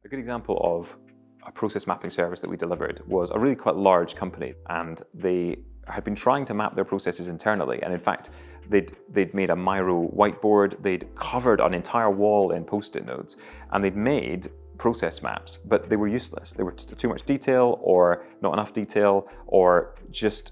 A good example of a process mapping service that we delivered was a really quite large company, and they had been trying to map their processes internally. And in fact, they'd made a Miro whiteboard, they'd covered an entire wall in Post-it notes, and they'd made process maps, but they were useless. They were too much detail, or not enough detail, or just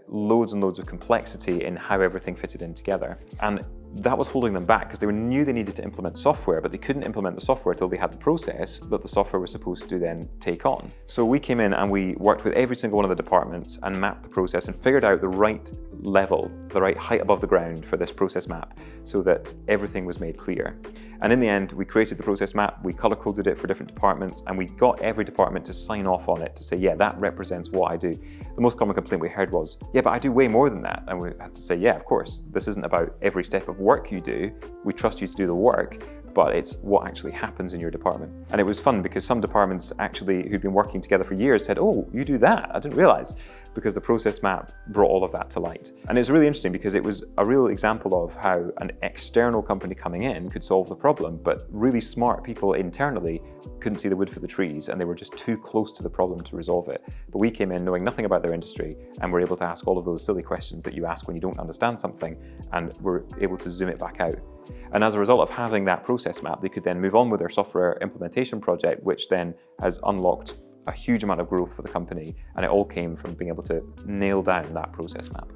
loads and loads of complexity in how everything fitted in together. And that was holding them back because they knew they needed to implement software, but they couldn't implement the software until they had the process that the software was supposed to then take on. So we came in and we worked with every single one of the departments and mapped the process and figured out the right level, the right height above the ground for this process map so that everything was made clear. And in the end, we created the process map, we color-coded it for different departments, and we got every department to sign off on it to say, yeah, that represents what I do. The most common complaint we heard was, yeah, but I do way more than that. And we had to say, yeah, of course, this isn't about every step of work you do. We trust you to do the work, but it's what actually happens in your department. And it was fun because some departments actually who'd been working together for years said, oh, you do that? I didn't realize, because the process map brought all of that to light. And it's really interesting because it was a real example of how an external company coming in could solve the problem, but really smart people internally couldn't see the wood for the trees, and they were just too close to the problem to resolve it. But we came in knowing nothing about their industry, and were able to ask all of those silly questions that you ask when you don't understand something, and were able to zoom it back out. And as a result of having that process map, they could then move on with their software implementation project, which then has unlocked a huge amount of growth for the company. And it all came from being able to nail down that process map.